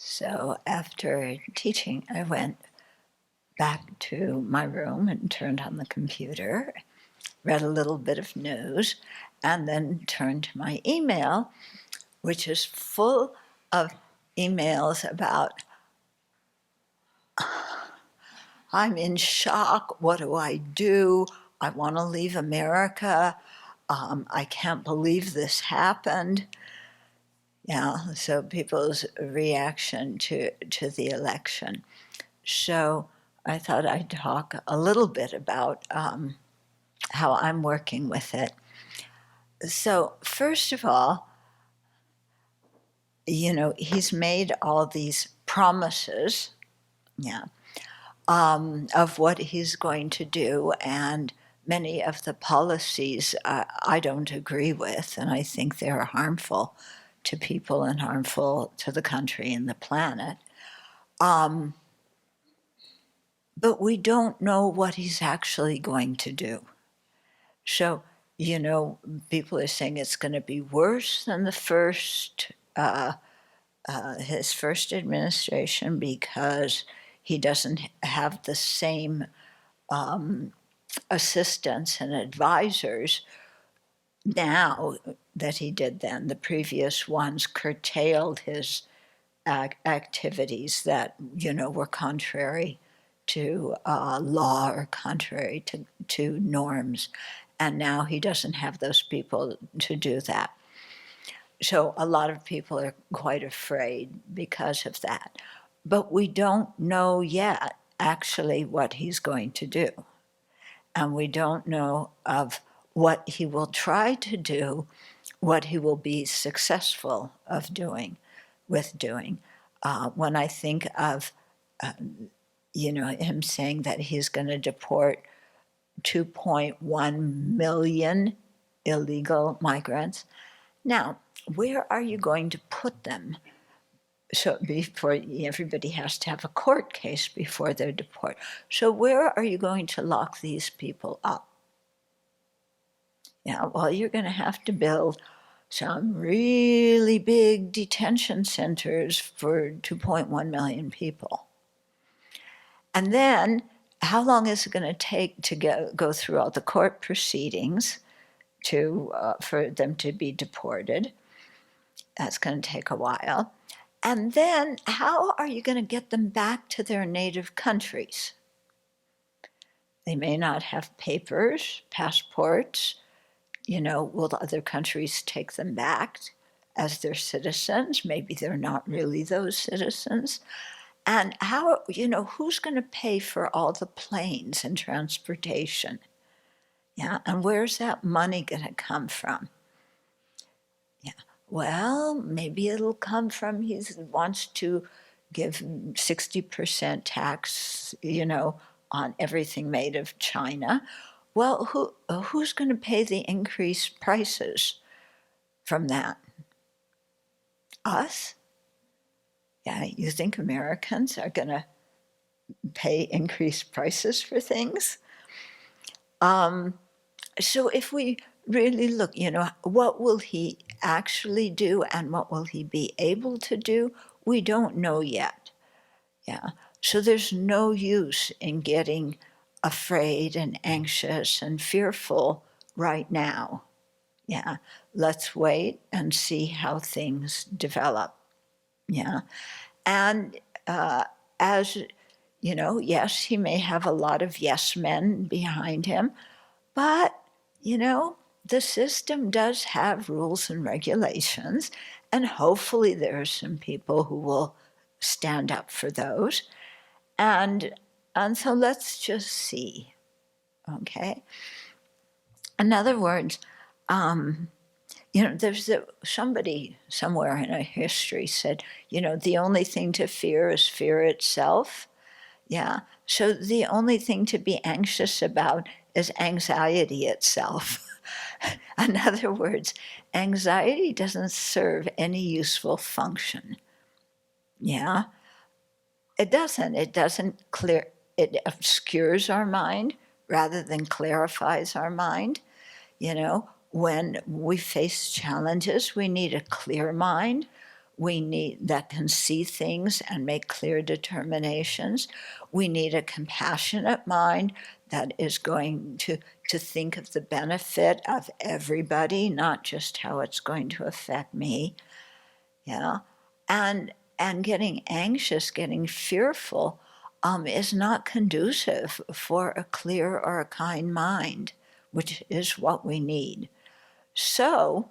So after teaching, I went back to my room and turned on the computer, read a little bit of news, and then turned to my email, which is full of emails about, I'm in shock, what do I do? I want to leave America. I can't believe this happened. Yeah, so people's reaction to the election. So I thought I'd talk a little bit about how I'm working with it. So first of all, he's made all these promises, yeah, of what he's going to do, and many of the policies I don't agree with, and I think they're harmful to people and harmful to the country and the planet. But we don't know what he's actually going to do. So, people are saying it's going to be worse than his first administration because he doesn't have the same assistants and advisors now that he did then. The previous ones curtailed his activities that, were contrary to law or contrary to norms. And now he doesn't have those people to do that. So a lot of people are quite afraid because of that. But we don't know yet actually what he's going to do. And we don't know of what he will try to do, what he will be successful with doing. When I think of, him saying that he's going to deport 2.1 million illegal migrants. Now, where are you going to put them? So before everybody has to have a court case before they're deported. So where are you going to lock these people up? Yeah, well, you're going to have to build some really big detention centers for 2.1 million people. And then how long is it going to take to go through all the court proceedings for them to be deported? That's going to take a while. And then how are you going to get them back to their native countries? They may not have papers, passports. Will the other countries take them back as their citizens? Maybe they're not really those citizens. And who's going to pay for all the planes and transportation? Yeah, and where's that money going to come from? Yeah, well, maybe it'll come from he wants to give 60% tax, on everything made of China. Well, who's going to pay the increased prices from that? Us? Yeah, you think Americans are going to pay increased prices for things? So if we really look, what will he actually do and what will he be able to do? We don't know yet. Yeah. So there's no use in getting afraid and anxious and fearful right now. Yeah. Let's wait and see how things develop. Yeah. And as yes, he may have a lot of yes men behind him, but, the system does have rules and regulations, and hopefully there are some people who will stand up for those. And so let's just see, okay? In other words, there's somebody somewhere in a history said, the only thing to fear is fear itself. Yeah, so the only thing to be anxious about is anxiety itself. In other words, anxiety doesn't serve any useful function. Yeah, it doesn't. It doesn't clear, it obscures our mind rather than clarifies our mind. When we face challenges, we need a clear mind. we need that can see things and make clear determinations. We need a compassionate mind that is going to think of the benefit of everybody, not just how it's going to affect me. Yeah. And getting anxious, getting fearful, is not conducive for a clear or a kind mind, which is what we need. So,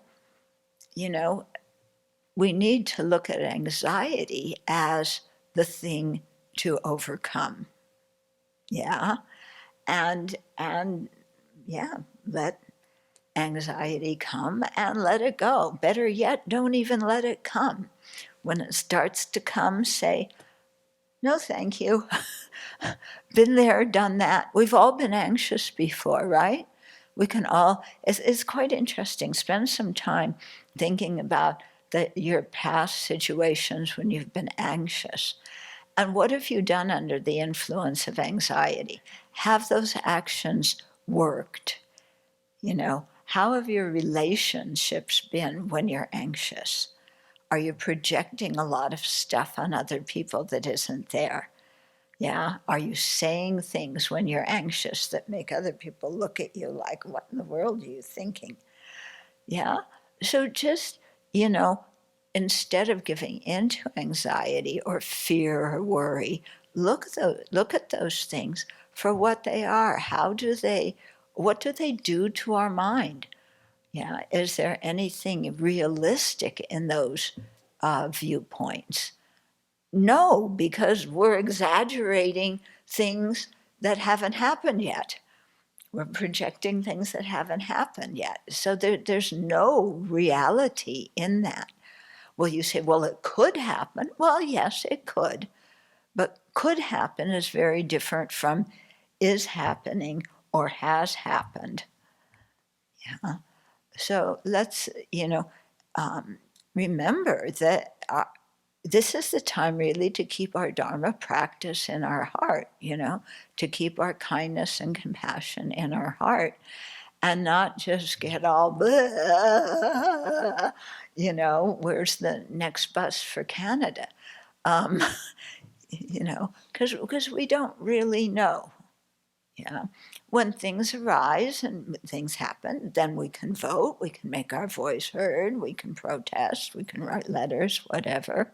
we need to look at anxiety as the thing to overcome. Yeah. And yeah, let anxiety come and let it go. Better yet, don't even let it come. When it starts to come, say, no, thank you. Been there, done that. We've all been anxious before, right? We can all, it's quite interesting. Spend some time thinking about your past situations when you've been anxious. And what have you done under the influence of anxiety? Have those actions worked? How have your relationships been when you're anxious? Are you projecting a lot of stuff on other people that isn't there? Yeah. Are you saying things when you're anxious that make other people look at you like, what in the world are you thinking? Yeah. So just, instead of giving into anxiety or fear or worry, look at those things for what they are. What do they do to our mind? Yeah. Is there anything realistic in those viewpoints? No, because we're exaggerating things that haven't happened yet. We're projecting things that haven't happened yet. So there's no reality in that. Well, you say, well, it could happen. Well, yes, it could. But could happen is very different from is happening or has happened. Yeah. So let's, remember that this is the time really to keep our Dharma practice in our heart, to keep our kindness and compassion in our heart and not just get all, where's the next bus for Canada? Because we don't really know. Yeah. When things arise and things happen, then we can vote, we can make our voice heard, we can protest, we can write letters, whatever.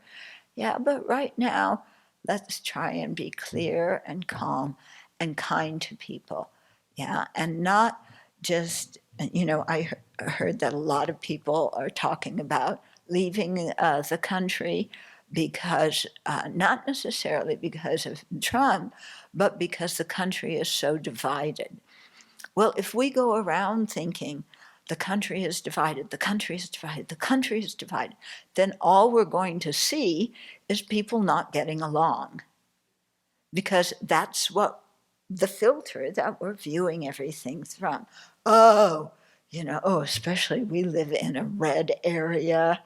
Yeah, but right now, let's try and be clear and calm and kind to people. Yeah, and not just, I heard that a lot of people are talking about leaving the country because, not necessarily because of Trump, but because the country is so divided. Well, if we go around thinking the country is divided, the country is divided, the country is divided, then all we're going to see is people not getting along. Because that's what the filter that we're viewing everything from. Especially we live in a red area.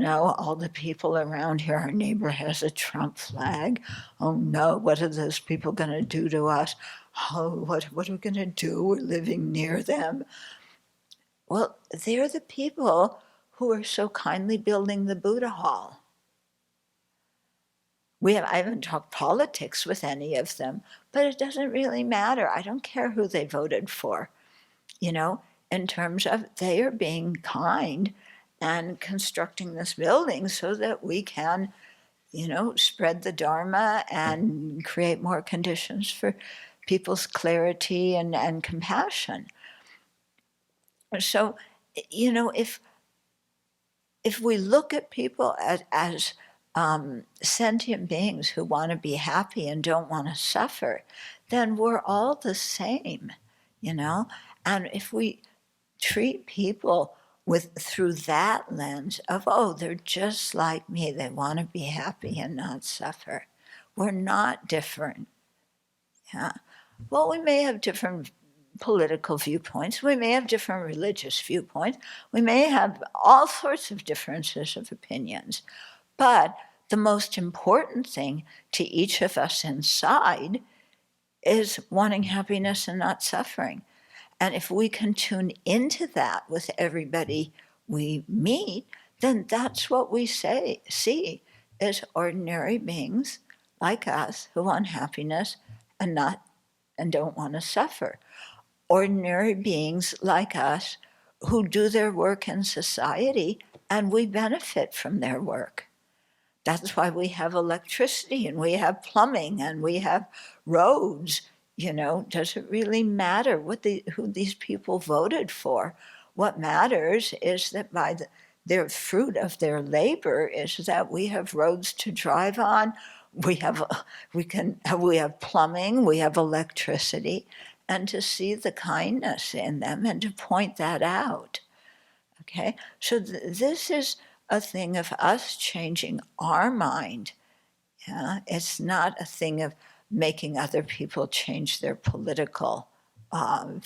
All the people around here, our neighbor has a Trump flag. Oh no, what are those people going to do to us? Oh, what are we going to do? We're living near them. Well, they're the people who are so kindly building the Buddha Hall. I haven't talked politics with any of them, but it doesn't really matter. I don't care who they voted for, in terms of they are being kind and constructing this building so that we can, spread the Dharma and create more conditions for people's clarity and compassion. So, if we look at people as sentient beings who want to be happy and don't want to suffer, then we're all the same, And if we treat people through that lens of, they're just like me, they want to be happy and not suffer, we're not different. Yeah. Well, we may have different political viewpoints, we may have different religious viewpoints, we may have all sorts of differences of opinions, but the most important thing to each of us inside is wanting happiness and not suffering. And if we can tune into that with everybody we meet, then that's what we see as ordinary beings like us who want happiness and don't want to suffer. Ordinary beings like us who do their work in society and we benefit from their work. That's why we have electricity and we have plumbing and we have roads. Does it really matter who these people voted for? What matters is that by their fruit of their labor is that we have roads to drive on, we have plumbing, we have electricity, and to see the kindness in them and to point that out. Okay, so this is a thing of us changing our mind. Yeah, it's not a thing of making other people change their political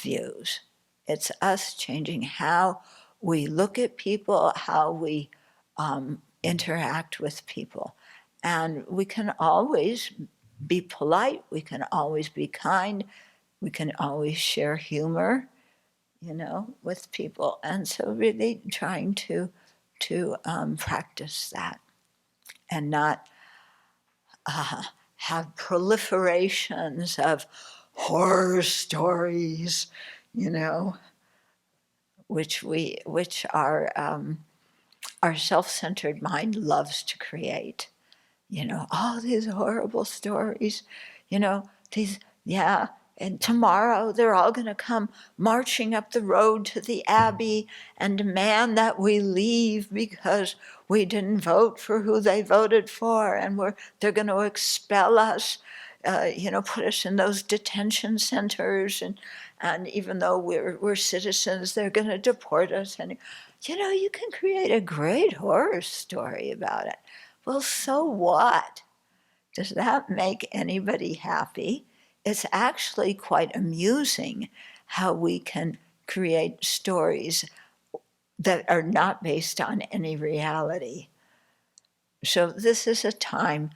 views. It's us changing how we look at people, how we interact with people. And we can always be polite, we can always be kind, we can always share humor, with people. And so really trying to practice that and not have proliferations of horror stories, which our self-centered mind loves to create. All these horrible stories, and tomorrow they're all going to come marching up the road to the Abbey and demand that we leave because we didn't vote for who they voted for, and they're going to expel us, put us in those detention centers, and even though we're citizens, they're going to deport us. And you can create a great horror story about it. Well, so what? Does that make anybody happy? It's actually quite amusing how we can create stories that are not based on any reality. So this is a time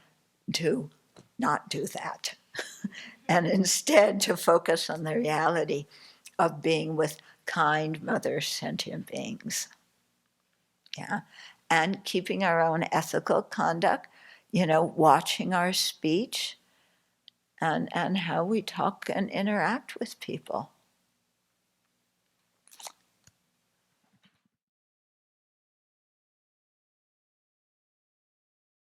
to not do that and instead to focus on the reality of being with kind, mother, sentient beings. Yeah, and keeping our own ethical conduct, watching our speech and how we talk and interact with people.